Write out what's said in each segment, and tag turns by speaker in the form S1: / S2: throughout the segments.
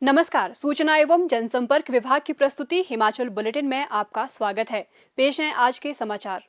S1: नमस्कार, सूचना एवं जनसंपर्क विभाग की प्रस्तुति हिमाचल बुलेटिन में आपका स्वागत है। पेश हैं आज के समाचार।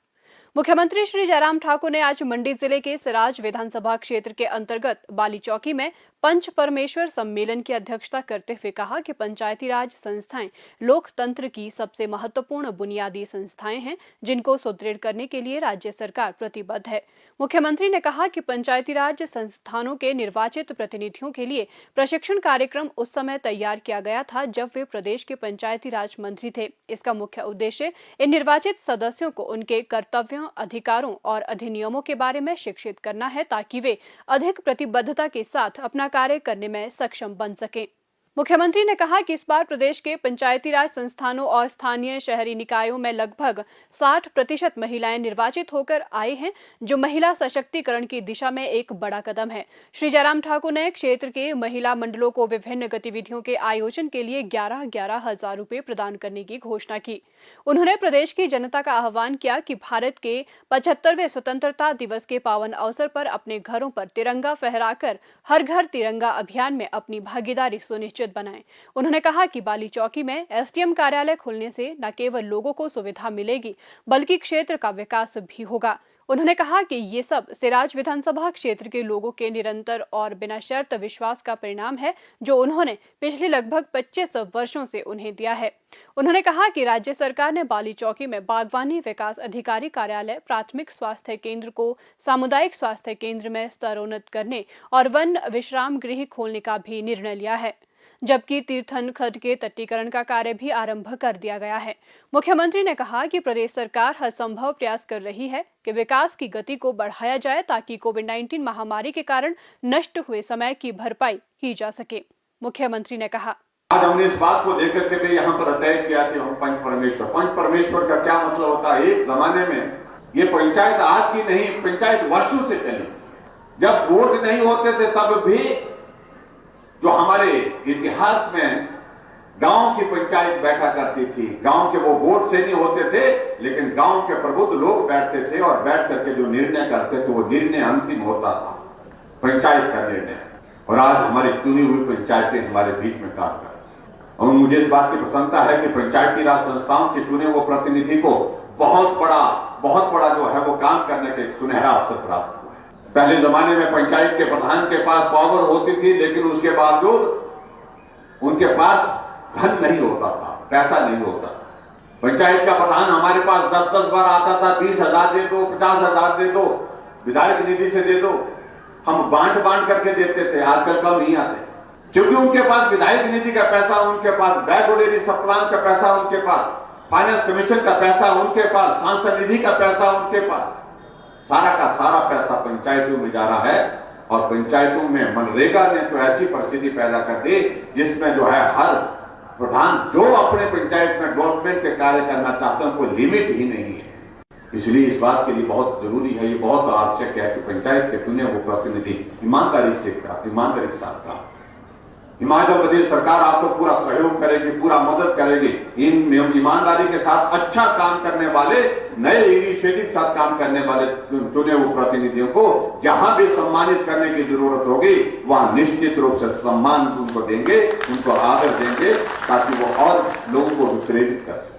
S1: मुख्यमंत्री श्री जयराम ठाकुर ने आज मंडी जिले के सिराज विधानसभा क्षेत्र के अंतर्गत बाली चौकी में पंच परमेश्वर सम्मेलन की अध्यक्षता करते हुए कहा कि पंचायती राज संस्थाएं लोकतंत्र की सबसे महत्वपूर्ण बुनियादी संस्थाएं हैं, जिनको सुदृढ़ करने के लिए राज्य सरकार प्रतिबद्ध है। मुख्यमंत्री ने कहा कि पंचायती राज संस्थानों के निर्वाचित प्रतिनिधियों के लिए प्रशिक्षण कार्यक्रम उस समय तैयार किया गया था जब वे प्रदेश के पंचायती राज मंत्री थे। इसका मुख्य उद्देश्य इन निर्वाचित सदस्यों को उनके कर्तव्यों, अधिकारों और अधिनियमों के बारे में शिक्षित करना है, ताकि वे अधिक प्रतिबद्धता के साथ अपना कार्य करने में सक्षम बन सकें। मुख्यमंत्री ने कहा कि इस बार प्रदेश के पंचायती राज संस्थानों और स्थानीय शहरी निकायों में लगभग 60% महिलाएं निर्वाचित होकर आई हैं, जो महिला सशक्तिकरण की दिशा में एक बड़ा कदम है। श्री जयराम ठाकुर ने क्षेत्र के महिला मंडलों को विभिन्न गतिविधियों के आयोजन के लिए 11,11 हजार रुपए प्रदान करने की घोषणा की। उन्होंने प्रदेश की जनता का आह्वान किया कि भारत के 75वें स्वतंत्रता दिवस के पावन अवसर पर अपने घरों पर तिरंगा फहराकर हर घर तिरंगा अभियान में अपनी भागीदारी सुनिश्चित बनाएं। उन्होंने कहा कि बाली चौकी में एसडीएम कार्यालय खुलने से न केवल लोगों को सुविधा मिलेगी, बल्कि क्षेत्र का विकास भी होगा। उन्होंने कहा कि ये सब सिराज विधानसभा क्षेत्र के लोगों के निरंतर और बिना शर्त विश्वास का परिणाम है, जो उन्होंने पिछले लगभग 25 वर्षों से उन्हें दिया है। उन्होंने कहा कि राज्य सरकार ने बाली चौकी में बागवानी विकास अधिकारी कार्यालय, प्राथमिक स्वास्थ्य केंद्र को सामुदायिक स्वास्थ्य केंद्र में स्तरोन्नत करने और वन विश्राम गृह खोलने का भी निर्णय लिया है, जबकि तीर्थन खड्ड के तटीकरण का कार्य भी आरंभ कर दिया गया है। मुख्यमंत्री ने कहा कि प्रदेश सरकार हर संभव प्रयास कर रही है कि विकास की गति को बढ़ाया जाए, ताकि कोविड-19 महामारी के कारण नष्ट हुए समय की भरपाई की जा सके। मुख्यमंत्री ने कहा,
S2: आज हमने इस बात को लेकर के यहाँ पर तय किया कि हम पंच परमेश्वर का क्या मतलब होता है। एक जमाने में ये पंचायत आज की नहीं, पंचायत वर्षों से चली। जब वोट नहीं होते थे तब भी जो हमारे इतिहास में गांव की पंचायत बैठा करती थी। गांव के वो वोट से नहीं होते थे, लेकिन गांव के प्रबुद्ध लोग बैठते थे और बैठ करके जो निर्णय करते थे वो निर्णय अंतिम होता था, पंचायत का निर्णय। और आज हमारी चुनी हुई पंचायतें हमारे बीच में काम कर रही हैं। और मुझे इस बात की प्रसन्नता है कि पंचायती राज संस्थाओं के चुने हुए प्रतिनिधि को बहुत बड़ा जो है वो काम करने का एक सुनहरा अवसर प्राप्त। पहले जमाने में पंचायत के प्रधान के पास पावर होती थी, लेकिन उसके बावजूद उनके पास धन नहीं होता था, पैसा नहीं होता था। पंचायत का प्रधान हमारे पास 10-10 बार आता था, 20,000 दे दो, 50,000 दे दो, विधायक निधि से दे दो। हम बांट करके देते थे, आजकल कम ही आते, क्योंकि उनके पास विधायक निधि का पैसा, उनके पास बैकवर्ड सब प्लान का पैसा, उनके पास फाइनेंस कमीशन का पैसा, उनके पास सांसद निधि का पैसा, उनके पास सारा का सारा पैसा पंचायतों में जा रहा है। और पंचायतों में मनरेगा ने तो ऐसी परिस्थिति पैदा कर दी जिसमें जो है हर प्रधान जो अपने पंचायत में डेवलपमेंट के कार्य करना चाहते हैं, कोई लिमिट ही नहीं है। इसलिए इस बात के लिए बहुत जरूरी है, ये बहुत आवश्यक है कि पंचायत के चुने हुए प्रतिनिधि ईमानदारी के साथ काम। हिमाचल प्रदेश सरकार आपको पूरा सहयोग करेगी, पूरा मदद करेगी। इन ईमानदारी के साथ अच्छा काम करने वाले, नए इनिशिएटिव के साथ काम करने वाले चुने हुए प्रतिनिधियों को जहां भी सम्मानित करने की जरूरत होगी, वहां निश्चित रूप से सम्मान उनको देंगे, उनको आदर देंगे, ताकि वो और लोगों को प्रेरित कर सके।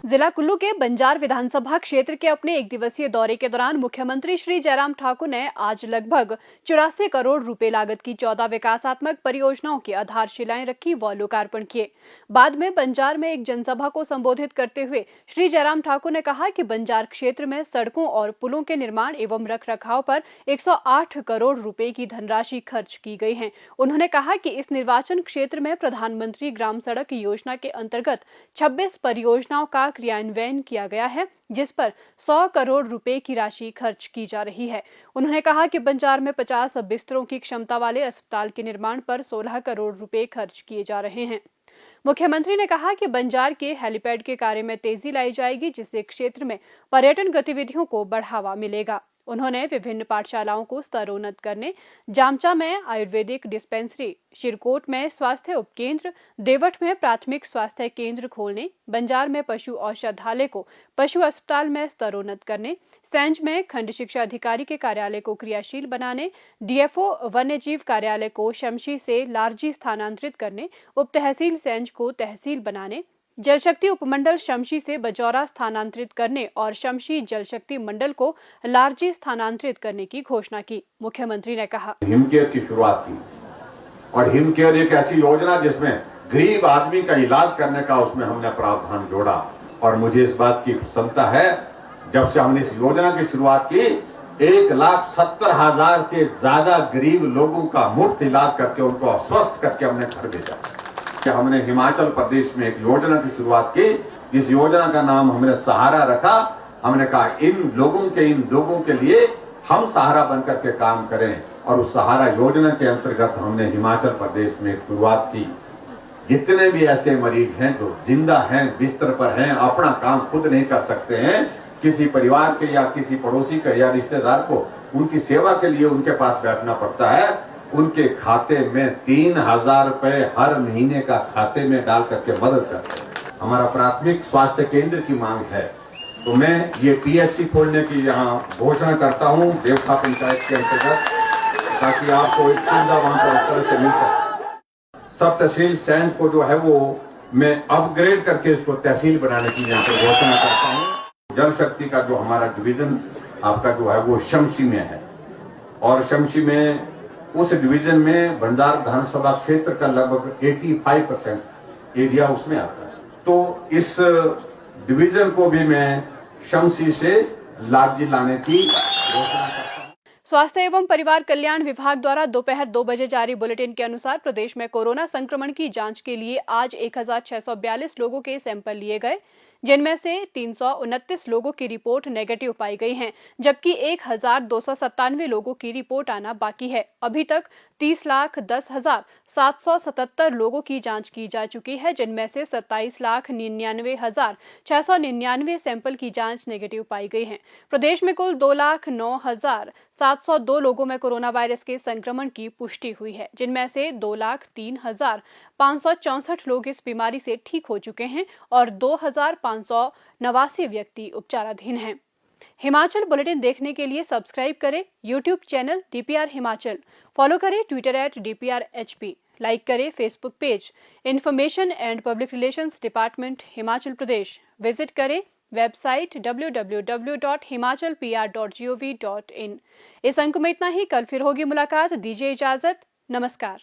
S1: जिला कुल्लू के बंजार विधानसभा क्षेत्र के अपने 1 दिवसीय दौरे के दौरान मुख्यमंत्री श्री जयराम ठाकुर ने आज लगभग 84 करोड़ रुपए लागत की 14 विकासात्मक परियोजनाओं की आधारशिलाएं रखी व लोकार्पण किए। बाद में बंजार में एक जनसभा को संबोधित करते हुए श्री जयराम ठाकुर ने कहा कि बंजार क्षेत्र में सड़कों और पुलों के निर्माण एवं रखरखाव पर 108 करोड़ रुपए की धनराशि खर्च की गई है। उन्होंने कहा कि इस निर्वाचन क्षेत्र में प्रधानमंत्री ग्राम सड़क योजना के अंतर्गत 26 परियोजनाओं का क्रियान्वयन किया गया है, जिस पर 100 करोड़ रुपए की राशि खर्च की जा रही है। उन्होंने कहा कि बंजार में 50 बिस्तरों की क्षमता वाले अस्पताल के निर्माण पर 16 करोड़ रुपए खर्च किए जा रहे हैं। मुख्यमंत्री ने कहा कि बंजार के हेलीपैड के कार्य में तेजी लाई जाएगी, जिससे क्षेत्र में पर्यटन गतिविधियों को बढ़ावा मिलेगा। उन्होंने विभिन्न पाठशालाओं को स्तरोन्नत करने, जामचा में आयुर्वेदिक डिस्पेंसरी, शिरकोट में स्वास्थ्य उपकेंद्र, देवठ में प्राथमिक स्वास्थ्य केंद्र खोलने, बंजार में पशु औषधालय को पशु अस्पताल में स्तरोन्नत करने, सैंज में खंड शिक्षा अधिकारी के कार्यालय को क्रियाशील बनाने, डीएफओ वन्यजीव कार्यालय को शमशी से लारजी स्थानांतरित करने, उप तहसील सैंज को तहसील बनाने, जल शक्ति उपमंडल शमशी से बजौरा स्थानांतरित करने और शमशी जल शक्ति मंडल को लारजी स्थानांतरित करने की घोषणा की। मुख्यमंत्री ने कहा,
S2: हिमकेयर की शुरुआत की और हिमकेयर एक ऐसी योजना जिसमें गरीब आदमी का इलाज करने का उसमें हमने प्रावधान जोड़ा और मुझे इस बात की प्रसन्नता है, जब से हमने इस योजना की शुरुआत की 1,70,000 से ज्यादा गरीब लोगों का मुफ्त इलाज करके उनको स्वस्थ करके हमने घर भेजा। हमने हिमाचल प्रदेश में एक योजना की शुरुआत की, जिस योजना का नाम हमने सहारा रखा। हमने कहा इन लोगों के लिए हम सहारा बनकर के काम करें और उस सहारा योजना के अंतर्गत हमने हिमाचल प्रदेश में शुरुआत की। जितने भी ऐसे मरीज हैं जो जिंदा हैं, बिस्तर पर हैं, अपना काम खुद नहीं कर सकते हैं, किसी परिवार के या किसी पड़ोसी का या रिश्तेदार को उनकी सेवा के लिए उनके पास बैठना पड़ता है, उनके खाते में 3,000 रुपए हर महीने का खाते में डाल करके मदद करते हैं। हमारा प्राथमिक स्वास्थ्य केंद्र की मांग है, तो मैं ये पीएससी खोलने की यहाँ घोषणा करता हूँ देवखा पंचायत के अंतर्गत, ताकि आपको एक सुविधा वहां पर इस तरह से मिल सके। सब तहसील सैंज को जो है वो मैं अपग्रेड करके इसको तहसील बनाने की यहाँ पर घोषणा करता हूँ। जल शक्ति का जो हमारा डिवीजन आपका जो है वो शमशी में है और शमशी में उस डिवीजन में बंजार विधानसभा क्षेत्र का लगभग 85% एरिया उसमें आता है। तो इस डिवीजन को भी मैं शमशी से लारजी लाने की घोषणा करता हूं।
S1: स्वास्थ्य एवं परिवार कल्याण विभाग द्वारा दोपहर 2 बजे जारी बुलेटिन के अनुसार प्रदेश में कोरोना संक्रमण की जांच के लिए आज 1,642 लोगों के सैंपल लिए गए, जिनमें से 329 लोगों की रिपोर्ट नेगेटिव पाई गई है, जबकि 1,297 लोगों की रिपोर्ट आना बाकी है। अभी तक 30,10,777 लोगों की जांच की जा चुकी है, जिनमें से 27,99,699 सैंपल की जांच नेगेटिव पाई गई है। प्रदेश में कुल 2,09,702 लोगों में कोरोना वायरस के संक्रमण की पुष्टि हुई है, जिनमें से 2,03,564 लोग इस बीमारी से ठीक हो चुके हैं और 2,589 व्यक्ति उपचाराधीन हैं। हिमाचल बुलेटिन देखने के लिए सब्सक्राइब करें YouTube channel DPR Himachal, follow करें ट्विटर @DPRHP, लाइक करें Facebook page information and public relations department Himachal Pradesh, visit करें वेबसाइट www.himachalpr.gov.in। इस अंक में इतना ही। कल फिर होगी मुलाकात, दीजिए इजाजत, नमस्कार।